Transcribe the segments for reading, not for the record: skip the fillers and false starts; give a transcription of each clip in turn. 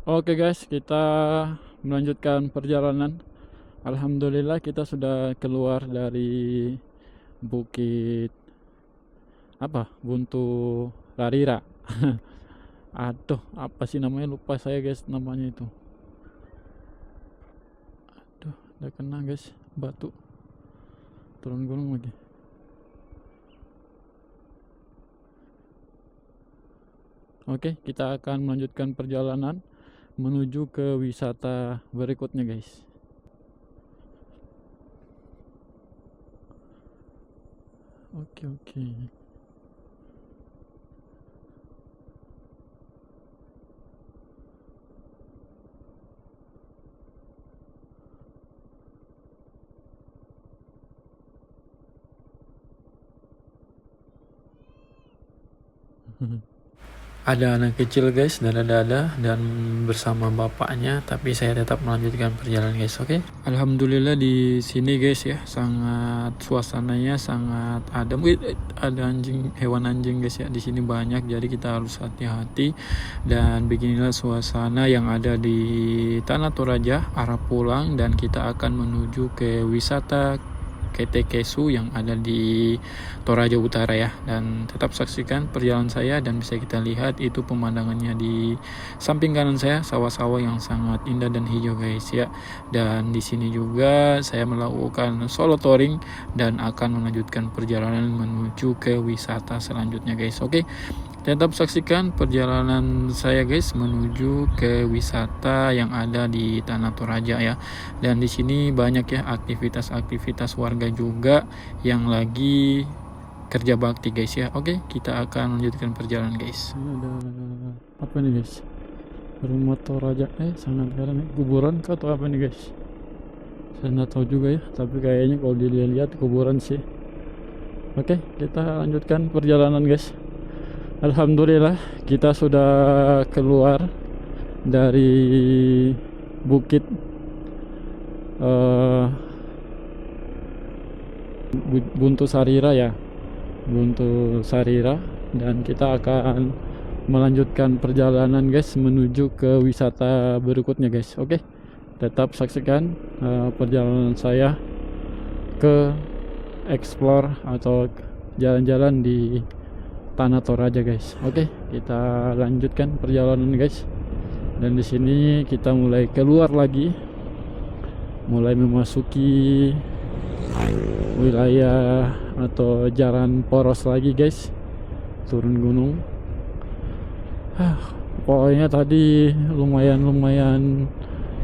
Oke guys, kita melanjutkan perjalanan. Alhamdulillah kita sudah keluar dari Bukit Buntu Larira. Aduh, apa sih namanya, lupa saya guys namanya itu. Aduh, udah kena guys batu, turun gunung lagi. Oke, kita akan melanjutkan perjalanan menuju ke wisata berikutnya guys. Oke. Ada anak kecil guys, dada-dada dan bersama bapaknya, tapi saya tetap melanjutkan perjalanan guys. Oke. Alhamdulillah di sini guys ya, sangat suasananya sangat adem. Ada hewan anjing guys ya di sini banyak, jadi kita harus hati-hati. Dan beginilah suasana yang ada di Tanah Toraja arah pulang, dan kita akan menuju ke wisata Ketekesu yang ada di Toraja Utara ya. Dan tetap saksikan perjalanan saya, dan bisa kita lihat itu pemandangannya di samping kanan saya, sawah-sawah yang sangat indah dan hijau guys ya. Dan di sini juga saya melakukan solo touring dan akan melanjutkan perjalanan menuju ke wisata selanjutnya guys. Oke. Tetap saksikan perjalanan saya guys menuju ke wisata yang ada di Tanah Toraja ya. Dan di sini banyak ya aktivitas-aktivitas warga juga yang lagi kerja bakti guys ya. Oke, kita akan lanjutkan perjalanan guys. Ini ada apa nih guys? Rumah Toraja sangat keren nih. Kuburan kah atau apa nih guys? Saya nggak tahu juga ya, tapi kayaknya kalau dilihat kuburan sih. Oke, kita lanjutkan perjalanan guys. Alhamdulillah kita sudah keluar dari Bukit Buntu Sarira ya, Buntu Sarira, dan kita akan melanjutkan perjalanan guys menuju ke wisata berikutnya guys. Oke, tetap saksikan perjalanan saya ke explore atau jalan-jalan di Tanah Toraja guys. Oke, kita lanjutkan perjalanan guys. Dan di sini kita mulai keluar lagi, mulai memasuki wilayah atau jalan poros lagi guys, turun gunung. Pokoknya tadi lumayan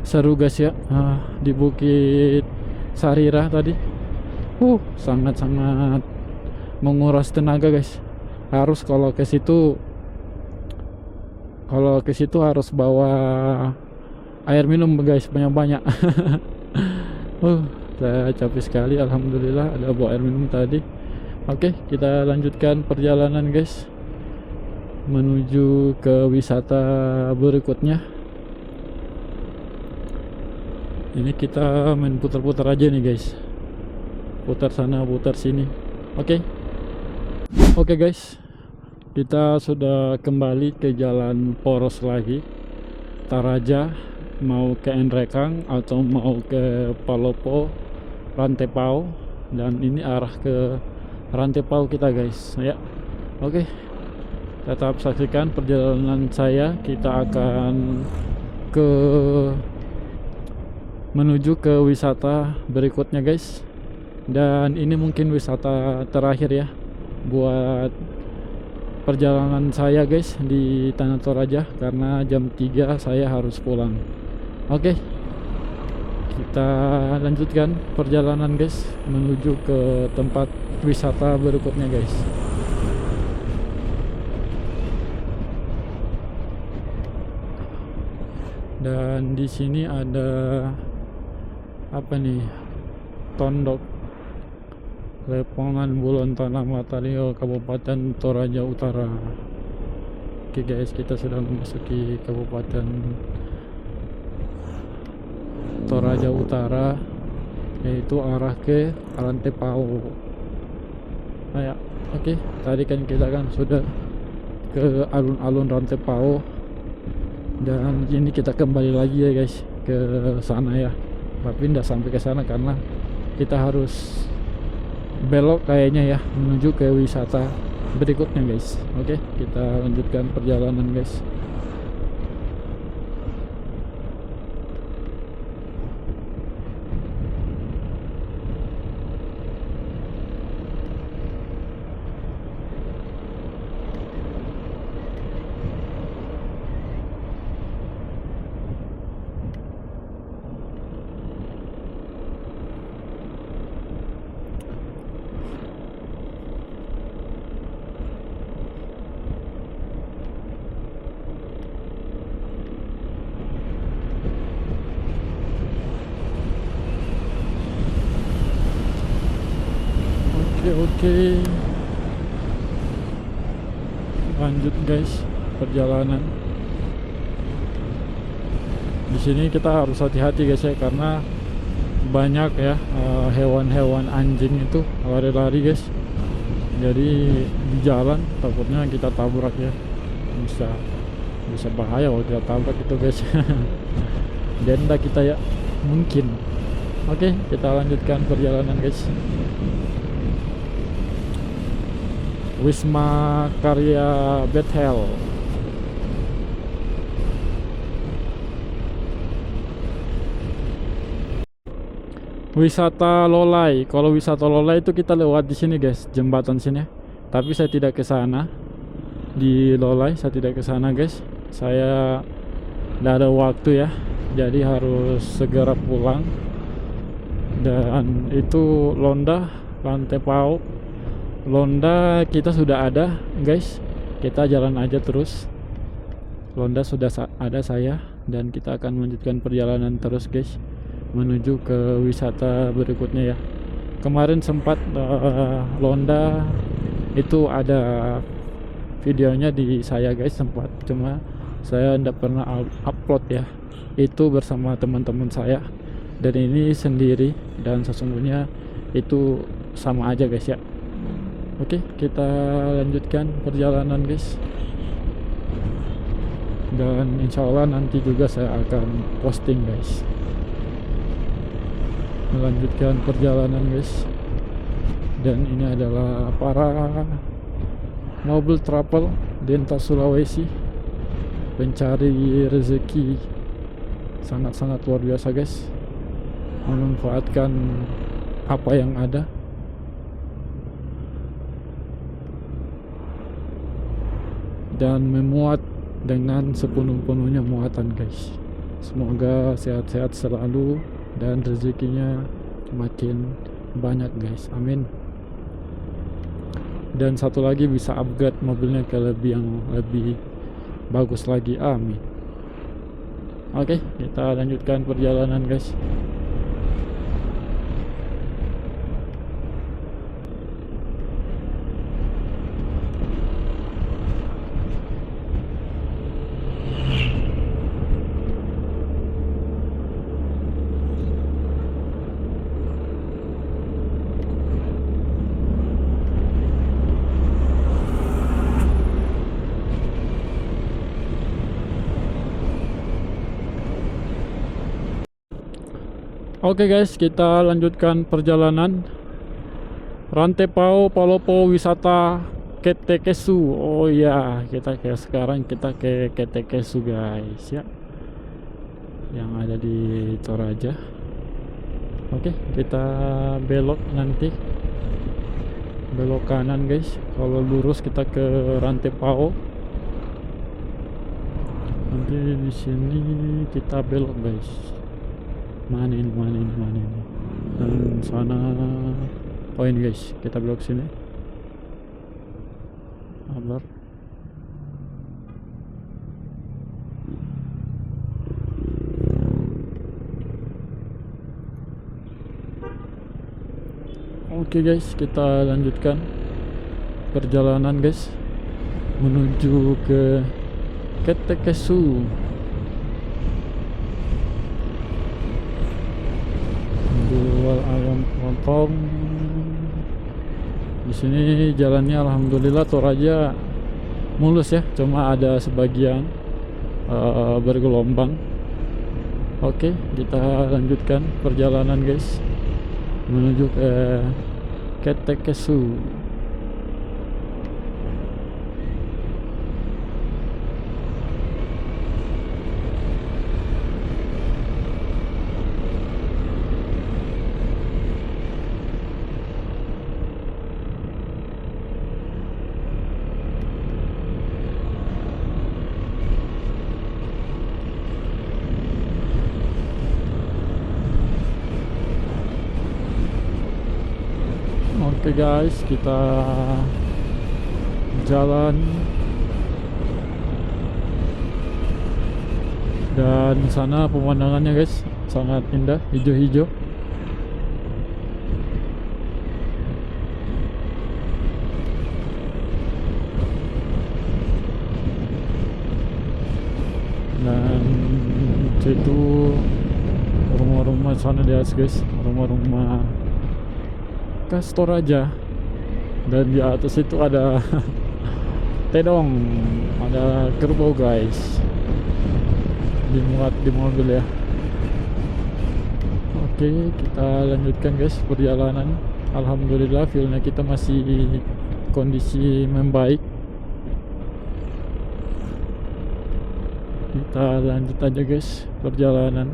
seru guys ya, di Bukit Sarira tadi. Sangat-sangat menguras tenaga guys. Harus kalau ke situ harus bawa air minum guys, banyak-banyak. Saya capek sekali. Alhamdulillah ada bawa air minum tadi. Oke, kita lanjutkan perjalanan guys menuju ke wisata berikutnya. Ini kita main putar-putar aja nih guys, putar sana putar sini. Oke guys, kita sudah kembali ke jalan poros lagi, Taraja, mau ke Enrekang atau mau ke Palopo, Rantepao, dan ini arah ke Rantepao kita guys ya. Oke, tetap saksikan perjalanan saya. Kita akan menuju ke wisata berikutnya guys, dan ini mungkin wisata terakhir ya buat perjalanan saya guys di Tanah Toraja, karena jam 3 saya harus pulang. Oke, kita lanjutkan perjalanan guys menuju ke tempat wisata berikutnya guys. Dan di sini ada apa nih, Tondok Lepongan Bulon Tanah Matalio, Kabupaten Toraja Utara. Oke guys, kita sudah memasuki Kabupaten Toraja Utara, yaitu arah ke Rantepao. Oke, tadi kan kita sudah ke alun-alun Rantepao, Dan ini kita kembali lagi ya guys ke sana ya, tapi tidak sampai ke sana karena kita harus belok kayaknya ya menuju ke wisata berikutnya guys. Oke, kita lanjutkan perjalanan guys. Oke, lanjut guys perjalanan. Di sini kita harus hati-hati guys ya, karena banyak ya hewan-hewan anjing itu lari-lari guys. Jadi di jalan takutnya kita tabrak ya, bisa bahaya kalau kita tabrak itu guys. Denda kita ya mungkin. Oke, kita lanjutkan perjalanan guys. Wisma Karya Bethel. Wisata Lolai. Kalau wisata Lolai itu kita lewat di sini guys, jembatan sini. Tapi saya tidak ke sana. Di Lolai saya tidak ke sana guys. Saya tidak ada waktu ya. Jadi harus segera pulang. Dan itu Londa, Rantepao. Londa kita sudah ada guys, kita jalan aja terus. Londa sudah ada saya, dan kita akan melanjutkan perjalanan terus guys menuju ke wisata berikutnya ya. Kemarin sempat Londa itu ada videonya di saya guys, sempat, cuma saya tidak pernah upload ya. Itu bersama teman-teman saya, dan ini sendiri, dan sesungguhnya itu sama aja guys ya. Oke, kita lanjutkan perjalanan guys. Dan insya Allah nanti juga saya akan posting guys. Melanjutkan perjalanan guys. Dan ini adalah para Noble Travel Denta Sulawesi, pencari rezeki sangat-sangat luar biasa guys, memanfaatkan apa yang ada. Dan memuat dengan sepenuh-penuhnya muatan guys. Semoga sehat-sehat selalu dan rezekinya makin banyak guys, amin. Dan satu lagi bisa upgrade mobilnya ke yang lebih bagus lagi, amin. Oke, kita lanjutkan perjalanan guys. Oke guys, kita lanjutkan perjalanan. Rantepao Palopo wisata Ketekesu. Oh iya, sekarang kita ke Ketekesu guys ya, yang ada di Toraja. Oke, kita belok nanti, belok kanan guys. Kalau lurus kita ke Rantepao. Nanti di sini kita belok guys. Mana ini dan sana. Oh ini guys, kita belok sini. Sabar. Oke guys, kita lanjutkan perjalanan guys menuju ke Ketekesu. Jual ayam potong. Di sini jalannya alhamdulillah Toraja mulus ya, cuma ada sebagian bergelombang. Oke, kita lanjutkan perjalanan guys menuju ke Ketekesu. Oke guys, kita jalan dan sana pemandangannya guys sangat indah, hijau-hijau. Dan situ rumah-rumah sana di atas guys, rumah-rumah khas Toraja. Dan di atas itu ada tedong, ada kerbau guys, dimuat di mobil ya. Oke, kita lanjutkan guys perjalanan. Alhamdulillah feelnya kita masih kondisi membaik. Kita lanjut aja guys perjalanan.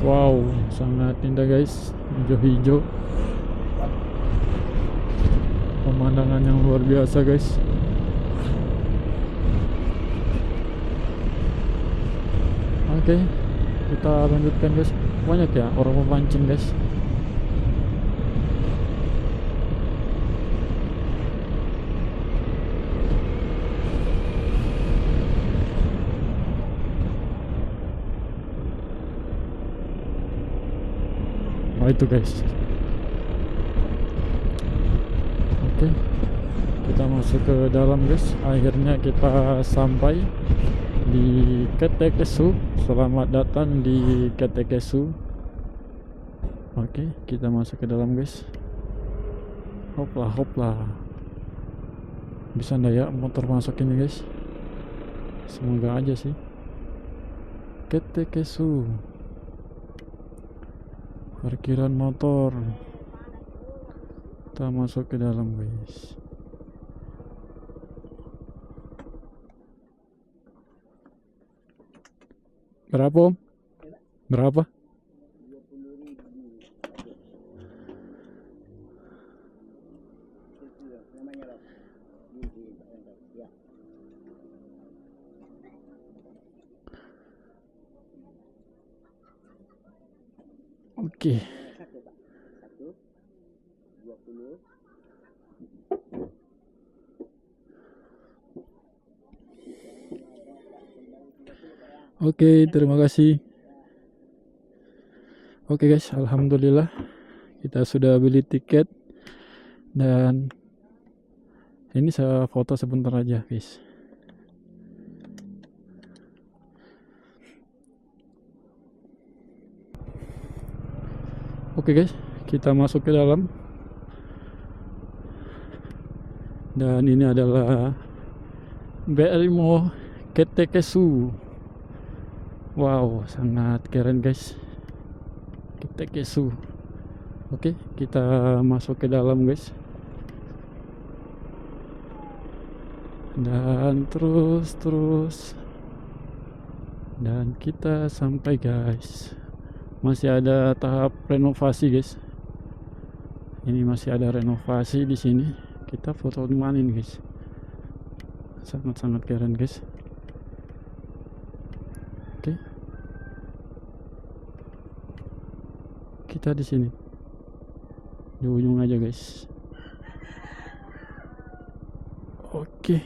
Wow, sangat indah guys, hijau-hijau. Pemandangan yang luar biasa guys. Oke, kita lanjutkan guys. Banyak ya orang memancing guys. Nah itu guys. Oke, kita masuk ke dalam guys. Akhirnya kita sampai di Ketekesu. Selamat datang di Ketekesu. Oke, kita masuk ke dalam guys. Hoplah, hoplah. Bisa ndak ya motor masuk ini guys? Semoga aja sih. Ketekesu, parkiran motor. Kita masuk ke dalam guys. Berapa om? Berapa? Oke. Oke, terima kasih. Oke guys, alhamdulillah kita sudah beli tiket dan ini saya foto sebentar aja guys. Oke guys, kita masuk ke dalam dan ini adalah Berimo Ketekesu. Wow, sangat keren guys, Ketekesu. Oke, kita masuk ke dalam guys dan terus dan kita sampai guys. Masih ada tahap renovasi guys. Ini masih ada renovasi di sini. Kita foto di mana ini guys? Sangat-sangat keren guys. Oke. Kita di sini. Di ujung aja guys. Oke.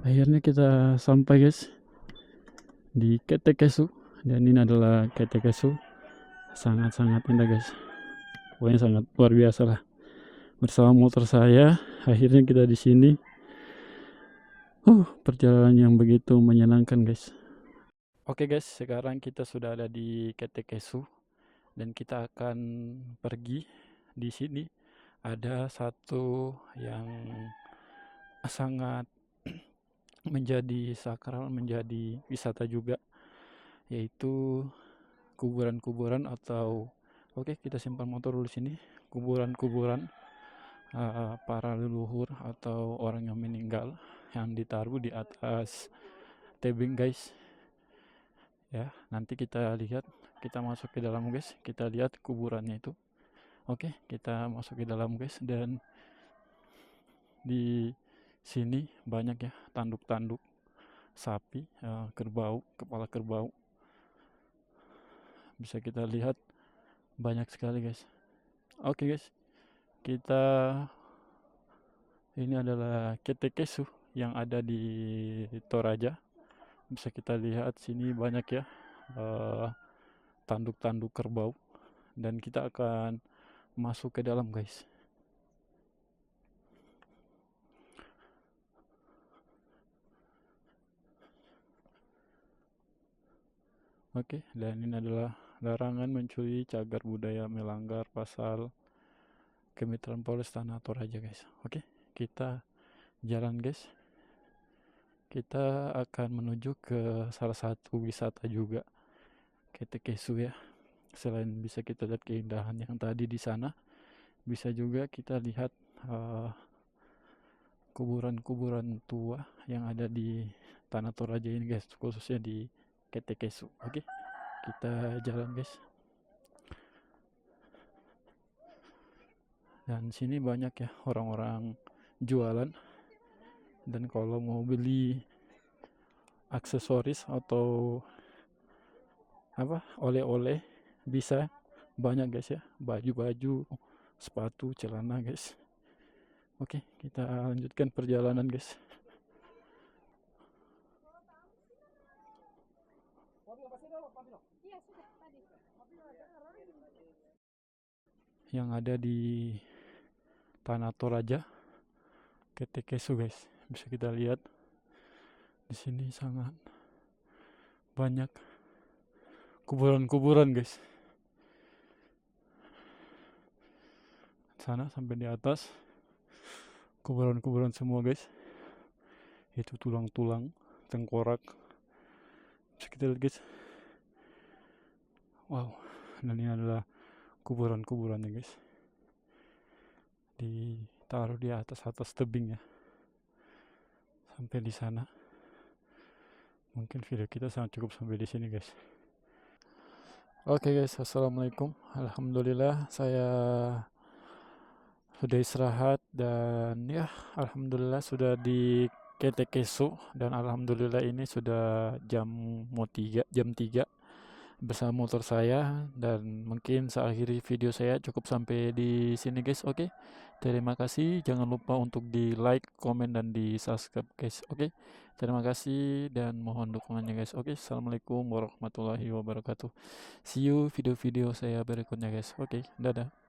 Akhirnya kita sampai guys di Ketekesu. Dan ini adalah Ketekesu. Sangat-sangat indah guys. Pokoknya sangat luar biasa lah. Bersama motor saya, akhirnya kita di sini. Perjalanan yang begitu menyenangkan guys. Oke guys, sekarang kita sudah ada di Ketekesu. dan kita akan pergi. Di sini ada satu yang sangat menjadi sakral, menjadi wisata juga, yaitu kuburan-kuburan atau oke, kita simpan motor dulu sini. Kuburan-kuburan para leluhur atau orang yang meninggal yang ditaruh di atas tebing guys. Ya, nanti kita lihat, kita masuk ke dalam guys, kita lihat kuburannya itu. Oke, kita masuk ke dalam guys, dan di sini banyak ya tanduk-tanduk sapi, kerbau, kepala kerbau. Bisa kita lihat banyak sekali guys. Oke guys, kita ini adalah Ketekesu yang ada di Toraja. Bisa kita lihat sini banyak ya tanduk-tanduk kerbau, dan kita akan masuk ke dalam guys. Oke, dan ini adalah larangan mencuri cagar budaya melanggar pasal Kemitraan Polres Tanah Toraja guys. Oke, kita jalan guys. Kita akan menuju ke salah satu wisata juga, Ketekesu ya. Selain bisa kita lihat keindahan yang tadi di sana, bisa juga kita lihat kuburan-kuburan tua yang ada di Tanah Toraja ini guys, khususnya di Ketekesu. Oke, kita jalan guys. Dan sini banyak ya orang-orang jualan, dan kalau mau beli aksesoris atau apa oleh-oleh bisa, banyak guys ya, baju-baju, sepatu, celana guys. Oke, kita lanjutkan perjalanan guys. Yang ada di Tanah Toraja, Ketekesu guys, bisa kita lihat di sini sangat banyak kuburan-kuburan guys. Sana sampai di atas kuburan-kuburan semua guys. Itu tulang-tulang, tengkorak. Bisa kita lihat guys. Wow, dan ini adalah kuburan-kuburannya guys. Ditaruh di atas tebing ya. Sampai di sana. Mungkin video kita sangat cukup sampai di sini guys. Oke guys, assalamualaikum. Alhamdulillah saya sudah istirahat, dan ya alhamdulillah sudah di Ketekesu, dan alhamdulillah ini sudah jam 3 bersama motor saya, dan mungkin saya akhiri video saya cukup sampai di sini guys. Oke, terima kasih, jangan lupa untuk di like, komen, dan di subscribe guys. Oke, terima kasih dan mohon dukungannya guys. Oke, assalamualaikum warahmatullahi wabarakatuh. See you video-video saya berikutnya guys. Oke, dadah.